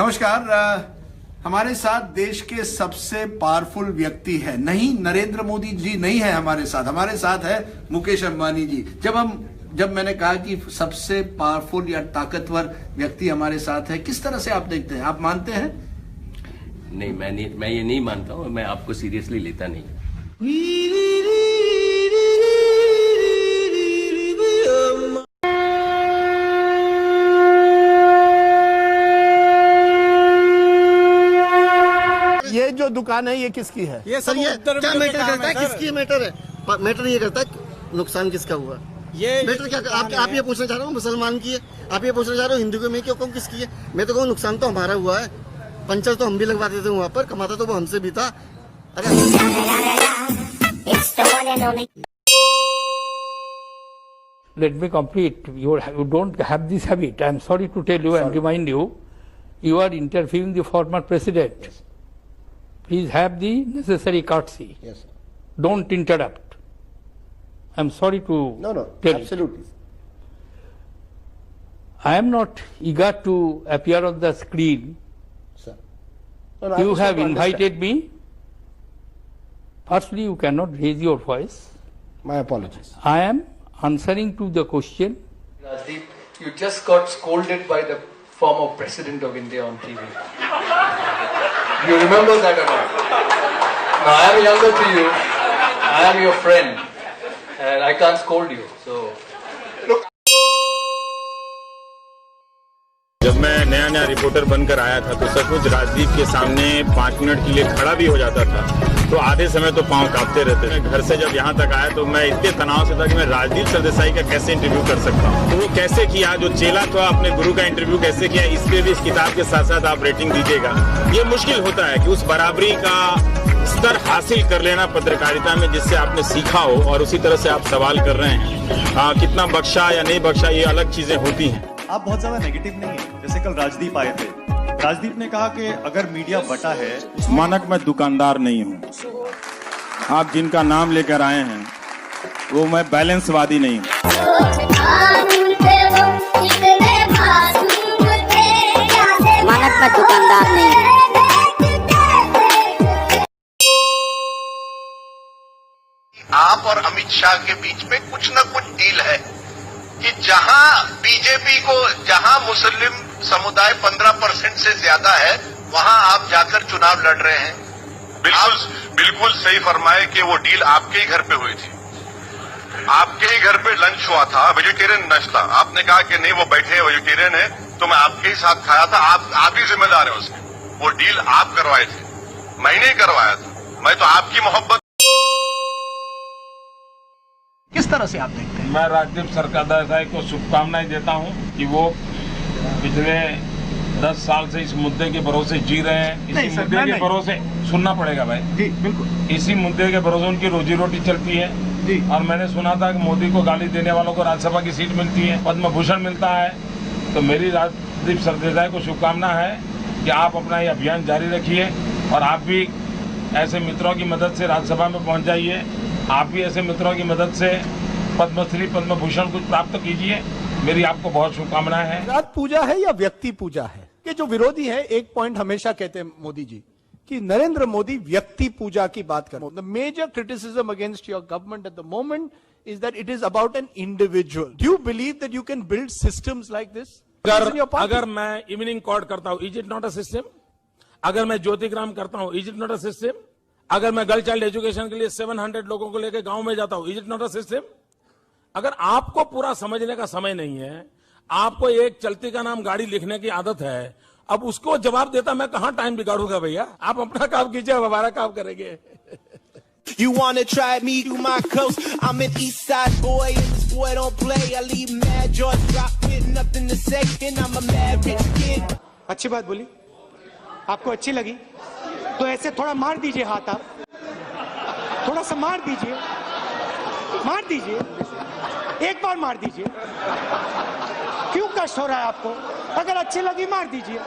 नमस्कार। हमारे साथ देश के सबसे पावरफुल व्यक्ति है, नहीं नरेंद्र मोदी जी नहीं है हमारे साथ है मुकेश अंबानी जी। जब मैंने कहा कि सबसे पावरफुल या ताकतवर व्यक्ति हमारे साथ है, किस तरह से आप देखते हैं? आप मानते हैं? नहीं, मैं ये नहीं मानता हूँ। मैं आपको सीरियसली लेता नहीं। ये जो दुकान है ये किसकी है? ये सर, ये क्या मैटर करता है? किसकी मैटर है? मैटर ये करता है नुकसान किसका हुआ। ये मैटर क्या? आप ये पूछना चाह रहे हो मुसलमान की है, आप ये पूछना चाह रहे हो हिंदू को। मैं क्यों कहूँ किसकी है? मैं तो कहूँ नुकसान तो हमारा हुआ है। पंचर तो हम भी लगवा देते वहाँ पर, कमाता तो वो हमसे भी था। Let me complete. You don't have this habit. I am sorry to tell you and remind you, you are interviewing the former president. Yes. Please have the necessary courtesy. Yes, sir. Don't interrupt. I am sorry to tell absolutely. you. I am not eager to appear on the screen. Sir. No, you have invited me. Firstly, you cannot raise your voice. My apologies. I am answering to the question. Rajdeep, you just got scolded by the former president of India on TV. You remember that or not? Now I am younger to you. I am your friend, and I can't scold you. So. जब मैं नया reporter बनकर आया था तो सचमुच राजदीप के सामने 5 मिनट के लिए खड़ा भी हो जाता था तो आधे समय तो पांव कांपते रहते थे। घर से जब यहाँ तक आया तो मैं इतने तनाव से था कि मैं राजदीप सरदेसाई का कैसे इंटरव्यू कर सकता हूँ। तो वो कैसे किया, जो चेला था अपने गुरु का इंटरव्यू कैसे किया, इस पे भी इस किताब के साथ साथ आप रेटिंग दीजिएगा। ये मुश्किल होता है कि उस बराबरी का स्तर हासिल कर लेना पत्रकारिता में जिससे आपने सीखा हो और उसी तरह से आप सवाल कर रहे हैं। कितना बख्शा या नहीं बख्शा ये अलग चीजें होती हैं। आप बहुत ज्यादा नेगेटिव नहीं है। जैसे कल राजदीप आए थे, राजदीप ने कहा कि अगर मीडिया बटा है। मानक मैं दुकानदार नहीं हूँ। आप जिनका नाम लेकर आए हैं वो मैं बैलेंसवादी नहीं हूँ। मानक मैं दुकानदार नहीं हूँ। आप और अमित शाह के बीच में कुछ न कुछ डील है कि जहां बीजेपी को, जहां मुस्लिम समुदाय 15% से ज्यादा है, वहां आप जाकर चुनाव लड़ रहे हैं। बिल्कुल सही फरमाए कि वो डील आपके ही घर पे हुई थी। आपके ही घर पे लंच हुआ था, वेजिटेरियन नाश्ता। आपने कहा कि नहीं वो बैठे हैं वेजिटेरियन है, तो मैं आपके ही साथ खाया था। आप ही जिम्मेदार है उसके। वो डील आप करवाए थे, मैंने करवाया था। मैं तो आपकी मोहब्बत। किस तरह से आप देखते हैं? मैं राजदीप सरदेसाई को शुभकामनाएं देता हूं कि वो पिछले 10 साल से इस मुद्दे के भरोसे जी रहे हैं। इसी मुद्दे के भरोसे सुनना पड़ेगा भाई जी, बिल्कुल। इसी मुद्दे के भरोसे उनकी रोजी रोटी चलती है जी। और मैंने सुना था कि मोदी को गाली देने वालों को राज्यसभा की सीट मिलती है, पद्म भूषण मिलता है। तो मेरी राजदीप सरदेसाई को शुभकामना है कि आप अपना ये अभियान जारी रखिए और आप भी ऐसे मित्रों की मदद से राज्यसभा में पहुंच जाइए। आप भी ऐसे मित्रों की मदद से पद्मश्री पद्म भूषण कुछ प्राप्त कीजिए। मेरी आपको बहुत शुभकामनाएं हैं। जात पूजा है या व्यक्ति पूजा है? कि जो विरोधी है एक पॉइंट हमेशा कहते हैं मोदी जी कि नरेंद्र मोदी व्यक्ति पूजा की बात कर रहे हैं। The major criticism against your government at the moment is that it is about an individual. Do you believe that you can build systems like this? अगर मैं इवनिंग कॉर्ड करता हूँ, is it not a system? अगर मैं ज्योतिग्राम करता हूँ, is it not a system? अगर मैं गर्ल चाइल्ड एजुकेशन के लिए 700 लोगों को लेकर गांव में जाता हूं, is it not a system? अगर आपको पूरा समझने का समय नहीं है, आपको एक चलती का नाम गाड़ी लिखने की आदत है, अब उसको जवाब देता मैं कहां टाइम बिगाड़ूंगा भैया? आप अपना काम कीजिए, हम हमारा काम करेंगे। You wanna try me to my coast? I'm an east side boy and this boy don't play. I leave mad jaws drop with nothing to say and I'm a mad rich kid. अच्छी बात बोली, आपको अच्छी लगी तो ऐसे थोड़ा मार दीजिए हाथ, आप थोड़ा सा मार दीजिए, एक बार मार दीजिए। क्यों कष्ट हो रहा है आपको? अगर अच्छी लगी मार दीजिए।